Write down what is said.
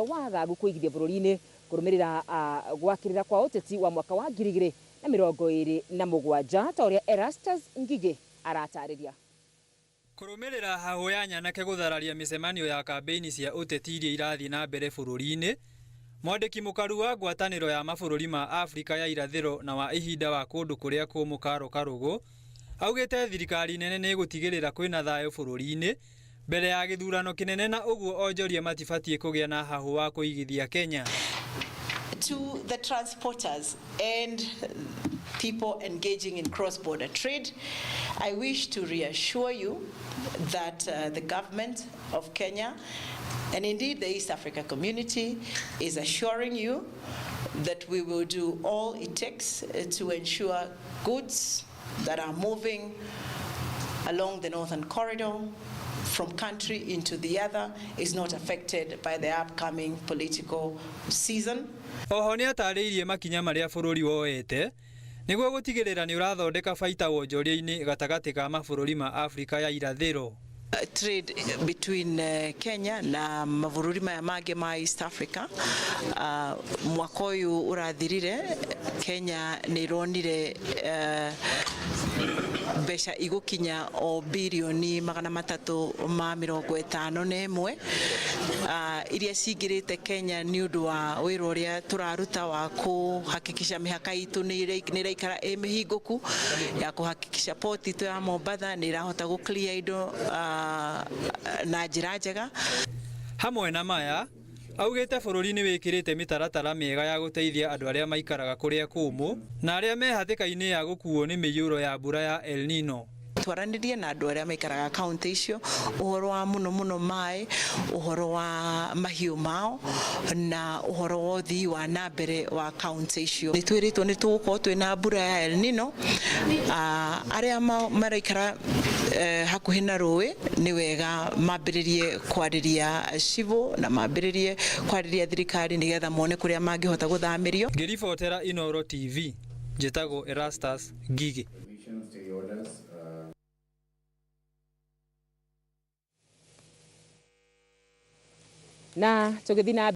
wagagu kuigithia bururi-ini kurumirira gwakirira kwa uteti wa mwaka wa 2027 ta uria Erastus Ngigi aratariria. Kurumirira haho ya nyanake guthararia micemanio ya kampeini cia uteti iria irathii na mbere bururi-ini, mwandiki mukaru wa ngwataniro ya mabururi ma Afrika ya irathiro na wa ihinda wa kundu kuria kumu Karo Karugu augite thirikari nene ni gutigirira kwina thayo bururi-ini mbere ya githurano kinene na uguo onjoria matibatie kugia na haho wa kuigithia Kenya. To the transporters and people engaging in cross-border trade, I wish to reassure you that the government of Kenya and indeed the East Africa community is assuring you that we will do all it takes to ensure goods that are moving along the northern corridor from country into the other is not affected by the upcoming political season. Oho ni atariirie makinya maria bururi woete niguo gutigirira ni urathondeka baita wonjoria-ini gatagati ka mabururi ma Afrika ya irathiro. Trade between Kenya na mabururi maya mangĩ ma East Africa mwaka ũyũ ũrathirire Kenya nĩ ironire mbeca igukinya o birioni 351 iria cingirite Kenya ni undu wa wira uria turaruta wa kuhakikisha mihaka itu ni iraikara mihinguku ya kuhakikisha port itu ya Mombasa ni irahota gu clear indo na njira njega. Hamwe na maya augite bururi ni wikirite mitaratara miega ya guteithia andu aria maikaraga kuria kumu na aria me hathika-ini ya gukuo ni miyuro ya mbura ya El Nino. Twaranirie na andu aria maikaraga kaunti icio uhoro wa muno mai, uhoro wa mahiu mao na uhoro wa uthii wa nambere wa kaunti icio. Ni twiritwo ni tugukorwo twina mbura ya El Nino, aria maraikara hakuhi na rũĩ ni wega mambiririe kwariria civil na mambiririe kwariria thirikari nigetha mone kuria mangihota guthamirio. Ngiribotera Inooro TV, njitagwo Erastus Ngigi. Na tugithina